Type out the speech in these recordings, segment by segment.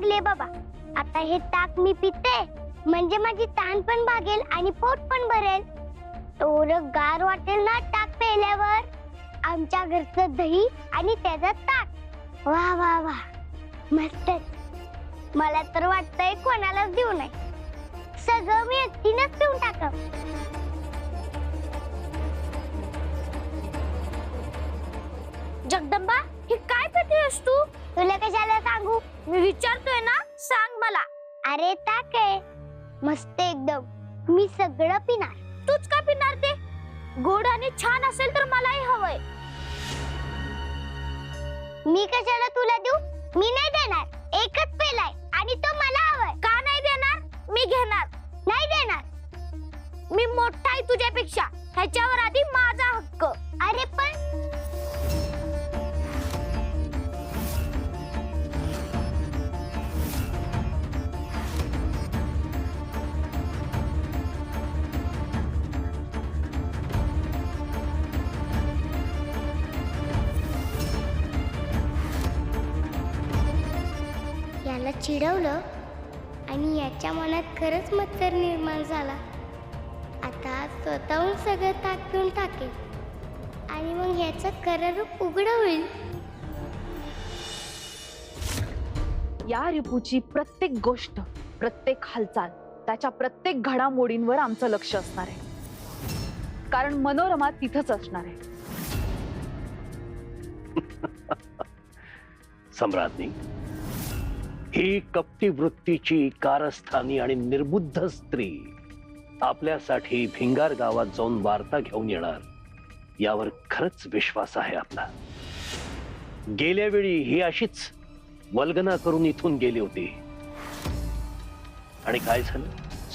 लागले बाबा. आता हे ताक मी पिते म्हणजे माझी तहान पण भागेल आणि पोट पण भरेल. एवढं गार वाटेल ना ताक प्यायल्यावर. आमच्या घरचं दही आणि त्याचं ताक. वा वा वा, मस्तच. मला तर वाटतंय कोणालाच देऊ नये, सगळं मी एकटीनच पिऊन टाकव. जगदंबा, हे काय पितेस तू? तुला कशाला सांगू? मी विचारतोय ना, सांग मला. अरे ताक आहे, मस्त एकदम. मी सगळं पिणार. तूच का पिणार ते? गोड आणि छान असेल तर मलाही हवंय. मी कशाला तुला देऊ? मी नाही देणार. एकच पेलाय आणि तो मला हवाय. का नाही देणार? मी घेणार. नाही देणार. मी मोठा आहे तुझ्यापेक्षा, ह्याच्यावर आधी माझा हक्क. अरे पण याला चिडवलं आणि याच्या मनात खरंच मत्सर निर्माण झाला. आता स्वतःहून सगळं ताक पिऊन टाकेल आणि मग ह्याचं खरं रूप उघडं होईल. या रिपूची प्रत्येक गोष्ट, प्रत्येक हालचाल, त्याच्या प्रत्येक घडामोडींवर आमचं लक्ष असणार आहे, कारण मनोरमा तिथंच असणार आहे. सम्राज्ञी, ही कपटी वृत्तीची कारस्थानी आणि निर्बुद्ध स्त्री आपल्यासाठी भिंगार गावात जाऊन वार्ता घेऊन येणार यावर खरंच विश्वास आहे आपला. गेल्या वेळी ही अशीच वल्गना करून इथून गेली होती आणि काय झालं?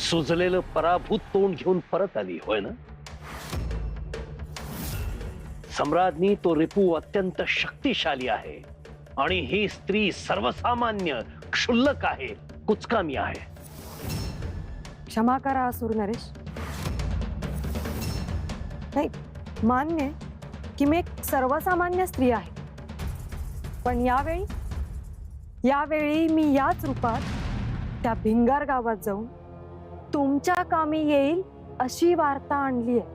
सुजलेलं पराभूत तोंड घेऊन परत आली, होय ना? सम्राज्ञी, तो रिपू अत्यंत शक्तिशाली आहे आणि ही स्त्री सर्वसामान्य, क्षुल्लक आहे, कुचकामी आहे. क्षमा करा असुर नरेश. नाही, मान्य आहे की मी एक सर्वसामान्य स्त्री आहे, पण यावेळी मी याच रूपात त्या भिंगार गावात जाऊन तुमच्या कामी येईल अशी वार्ता आणली आहे.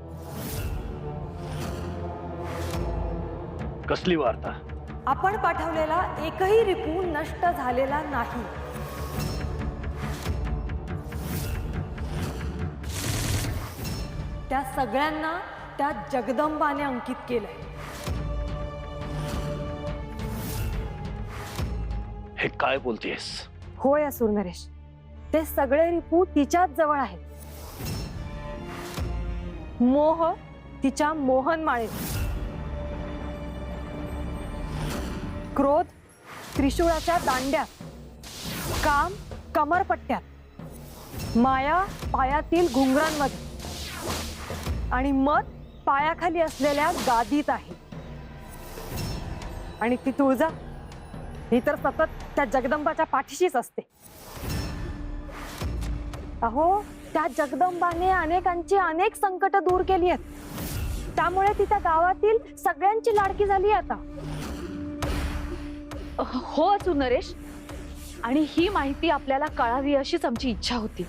कसली वार्ता? आपण पाठवलेला एकही रिपू नष्ट झालेला नाही. त्या सगळ्यांना त्या जगदंबाने अंकित केलंय. हे काय बोलतेस? होय असुर नरेश, ते सगळे रिपू तिच्याच जवळ आहेत. मोह तिच्या मोहनमाळेत, क्रोध त्रिशूळाच्या दांड्यात, काम कमरपट्ट्यात, माया पायातील घुंगरांमध्ये आणि मत पायाखाली असलेल्या गादीत आहे. आणि ती तुळजा, ही तर सतत त्या जगदंबाच्या पाठीशीच असते. अहो, त्या जगदंबाने अनेकांची अनेक संकट दूर केली आहेत, त्यामुळे ती त्या गावातील सगळ्यांची लाडकी झाली आता. हो असू नरेश, आणि ही माहिती आपल्याला कळावी अशीच आमची इच्छा होती.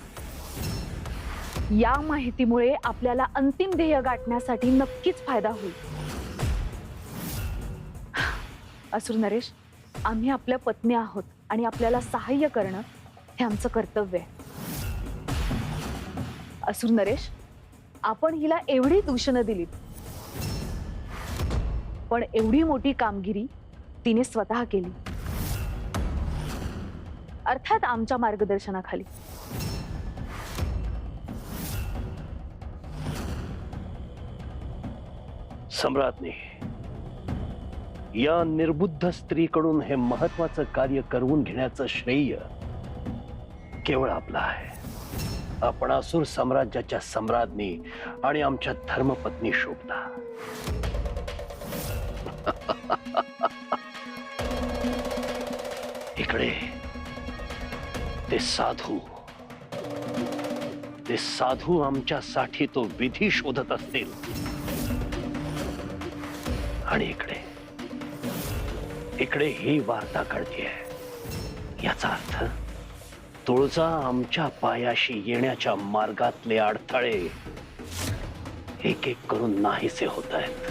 या माहितीमुळे आपल्याला अंतिम ध्येय गाठण्यासाठी नक्कीच फायदा होईल. असुर नरेश, आम्ही आपल्या पत्नी आहोत आणि आपल्याला सहाय्य करणं हे आमचं कर्तव्य आहे. असुर नरेश, आपण हिला एवढी दूषणं दिलीत, पण एवढी मोठी कामगिरी तिने स्वतः केली, अर्थात आमच्या मार्गदर्शनाखाली. सम्राज्ञी, या निर्बुद्ध स्त्रीकडून हे महत्वाचं कार्य करवून घेण्याचं श्रेय केवळ आपलं आहे. आपण असुर साम्राज्याच्या सम्राज्ञी आणि आमच्या धर्मपत्नी शोभता. इकडे ते साधू आमच्यासाठी तो विधी शोधत असतील, आणि इकडे ही वार्ता कळतीये. याचा अर्थ तुळजा आमच्या पायाशी येण्याच्या मार्गातले अडथळे एक एक करून नाहीसे होत आहेत.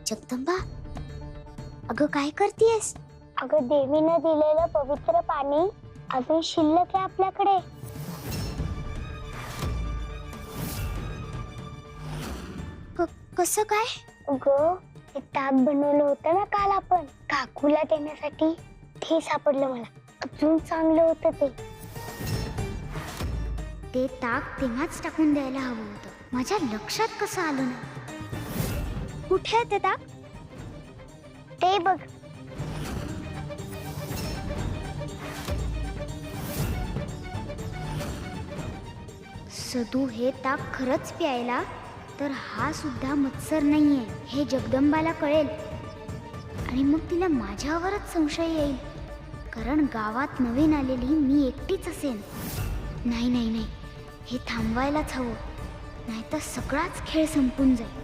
जगदंबा, अगं काय करतेस? अगं देवीनं दिलेलं पवित्र पाणी अजून शिल्लक आहे आपल्याकडे. कसं काय? अगं ते ताक बनवलं होतं ना काल आपण काकूला देण्यासाठी, ते सापडलं मला. अजून चांगलं होतं ते ताक तेव्हाच टाकून द्यायला हवं होतं. माझ्या लक्षात कसं आलं ना. कुठे आहे ते ताक? ते बघ. सदू हे ताक खरंच प्यायला तर हा सुद्धा मत्सर नाहीये हे जगदंबाला कळेल आणि मग तिला माझ्यावरच संशय येईल, कारण गावात नवीन आलेली मी एकटीच असेन. नाही नाही नाही, हे थांबवायलाच हवं, नाहीतर सगळाच खेळ संपून जाईल.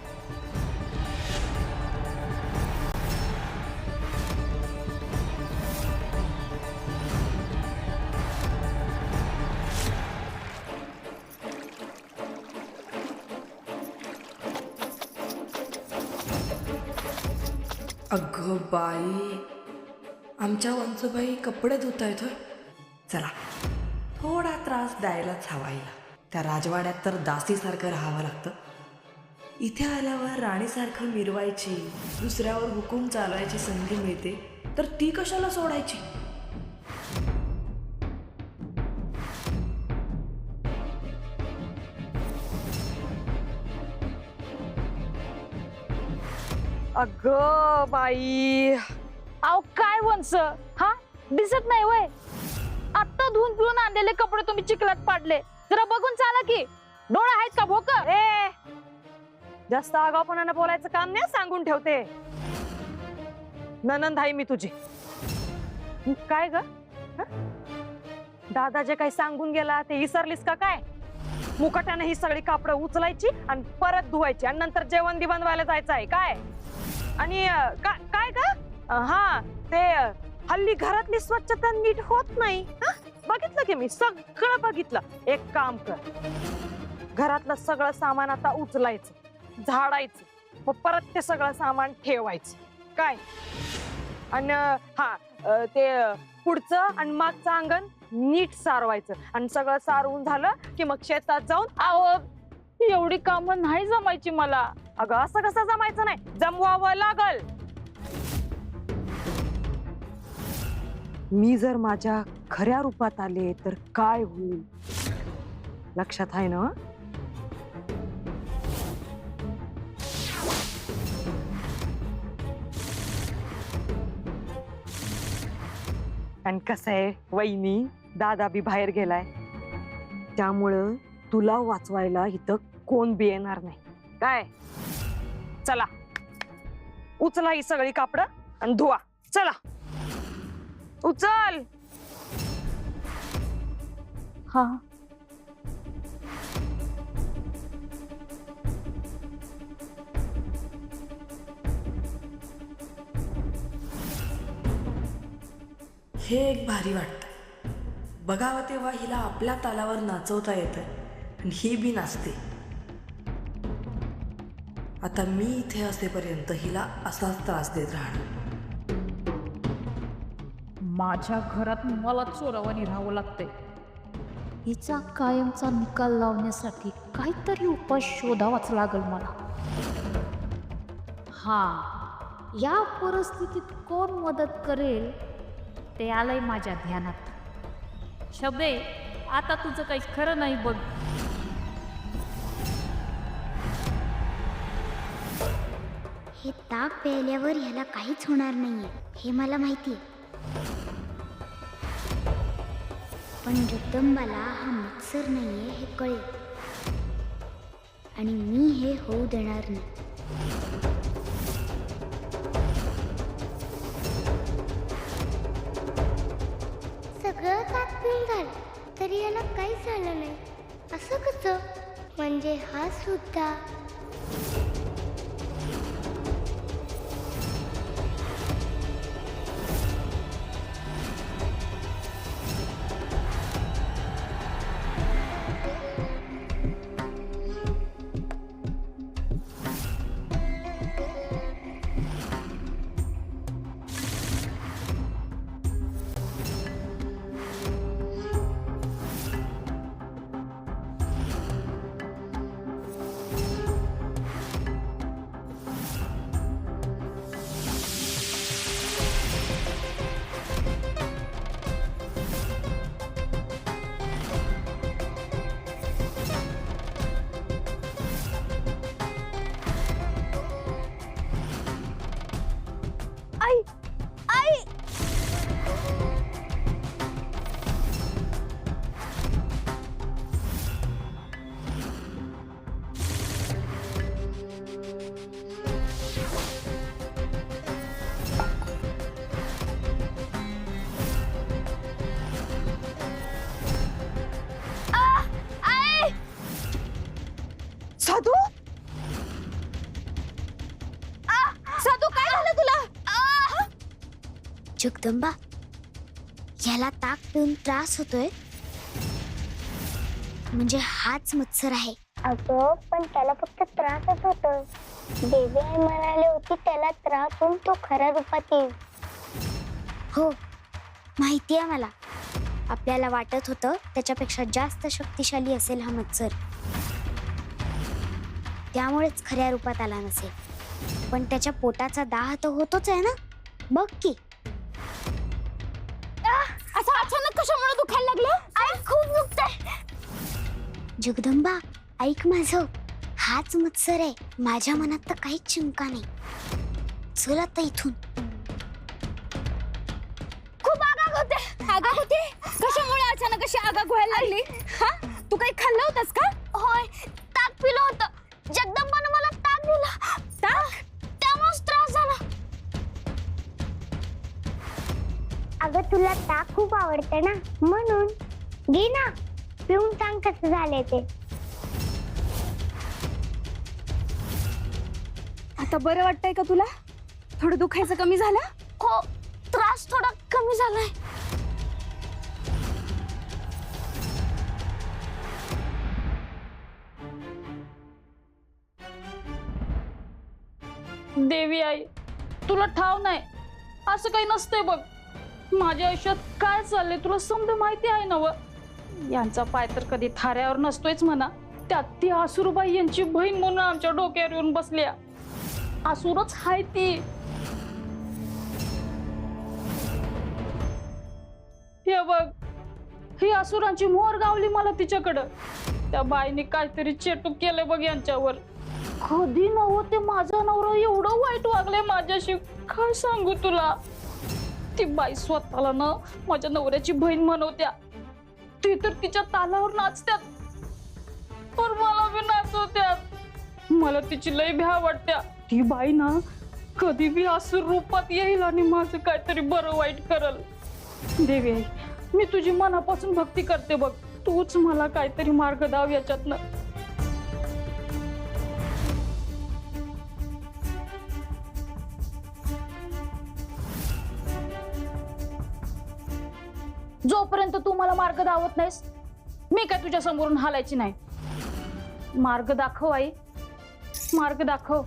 अगं बाई, आमच्या वंचूबाई कपडे धुतायत होय. चला, थोडा त्रास द्यायलाच हवा हिला. त्या राजवाड्यात तर दासीसारखं राहावं लागतं. इथे आल्यावर राणीसारखं मिरवायची, दुसऱ्यावर हुकूम चालवायची संधी मिळते तर ती कशाला सोडायची. अगं बाई, अहो काय वंस, हा दिसत नाही वय? आता धुवून पिऊन आणलेले कपडे तुम्ही चिखलात पाडले. जरा बघून चाला की, डोळा आहेत का भोक? ए जास्त आगाऊपणानं बोलायचं काम नाही, सांगून ठेवते. ननंद आहे मी तुझी. काय ग, दादा जे काही सांगून गेला ते विसरलीस का काय? मुकाट्याने ही सगळी कापडं उचलायची आणि परत धुवायची आणि नंतर जेवण दिवण व्हायला जायचं आहे काय? आणि काय ग, हा ते हल्ली घरातली स्वच्छता नीट होत नाही. बघितलं की मी सगळं बघितलं. एक काम कर, घरातलं सगळं सामान आता उचलायचं, झाडायचं, मग परत ते सगळं सामान ठेवायचं काय? आणि हा ते पुढचं आणि मागचं अंगण नीट सारवायचं आणि सगळं सारवून झालं की मग शेतात जाऊन. अहो एवढी कामं नाही जमायची मला. अगं असं कसं जमायचं नाही, जमवावं लागल. मी जर माझ्या खऱ्या रूपात आले तर काय होईल लक्षात आहे ना? आणि कसं आहे वहिनी, दादा बी बाहेर गेलाय, त्यामुळं तुला वाचवायला इथं कोण बी येणार नाही काय? चला उचला ही सगळी कापडं आणि धुवा. चला उचल. हा हे एक भारी वाटतं. बघावं तेव्हा हिला आपल्या तालावर नाचवता येतं आणि ही बी नाचते. आता मी इथे असेपर्यंत हिला असाच त्रास देत राहणार. माझ्या घरात मला चोरावानी राहावं लागतंय. हिचा कायमचा निकाल लावण्यासाठी काहीतरी उपाय शोधावाच लागल मला. हा, या परिस्थितीत कोण मदत करेल ते आलंय माझ्या ध्यानात. शबे, आता तुझं काही खरं नाही बघ. हे ताक प्यायल्यावर ह्याला काहीच होणार नाहीये हे मला माहितीये. पण जगदंबाला हा मत्सर नाहीये हे कळेल आणि मी हे होऊ देणार नाही. सगळं कापून झालं तरी याला काहीच झालं नाही. असं कसं? म्हणजे हा सुद्धा साधू साधू काय झालं तुला? जगदंबा याला ताक पिऊन त्रास होतोय म्हणजे हाच मत्सर आहे. अगं पण त्याला फक्त त्रासच होतोय. देवी आई म्हणाली होती त्याला त्रास होऊन तो खऱ्या रूपात येईल. हो माहिती आहे मला. आपल्याला वाटत होतं त्याच्यापेक्षा जास्त शक्तिशाली असेल हा मत्सर, त्यामुळेच खऱ्या रूपात आला नसेल. पण त्याच्या पोटाचा दाह तर होतोच आहे ना. बघ की असं अचानक कशामुळे दुखायला लागलं? आई खूप दुखतंय. जगदंबा ऐक माझं, हाच मत्सर आहे. माझ्या मनात तर काहीच शंका नाही. चल आता इथून. खूप आगाग होते. कशामुळे अचानक अशी आगाग व्हायला लागली? हा तू काही खाल्लं होतंस का? होय ताक पिलं होतं. जगदंबानं मला ताक दिला. ताक? त्यामुळेच त्रास झाला. अगं तुला ताक खूप आवडतं ना म्हणून घे ना पिऊन सांग कसं झालंय ते. आता बरं वाटतंय का तुला? थोडं दुखायचं कमी झालं? हो त्रास थोडा कमी झालाय. देवी आई तुला ठाव नाही असं काही नसतंय बघ. माझ्या आयुष्यात काय चाललंय तुला समजा माहिती आहे ना. यांचा पाय तर कधी थाऱ्यावर नसतोयच म्हणा. त्यात ती आसुरबाई यांची बहीण म्हणून आमच्या डोक्यावर येऊन बसल्या. आसुरच हाय ती. हे बघ ही आसुरांची मोहर गावली मला तिच्याकडं. त्या बाईने काहीतरी चेटूक केलंय बघ यांच्यावर. कधी नव्हते माझा नवरा एवढं वाईट वागलंय माझ्याशी काय सांगू तुला. ती बाई स्वतःला ना माझ्या नवऱ्याची बहीण म्हणवत्या. ती तर तिच्या तालावर नाचत्यात पण मला बी नाचवत्यात. मला तिची लय भ्या वाटत्या. ती बाई ना कधी बी असुर रूपात येईल आणि माझं काहीतरी बरं वाईट करल. देवी आई मी तुझी मनापासून भक्ती करते बघ. तूच मला काहीतरी मार्ग दाव याच्यातनं. जोपर्यंत तू मला मार्ग दावत नाहीस मी काय तुझ्या समोरून हालायची नाही. मार्ग दाखव आई, मार्ग दाखव.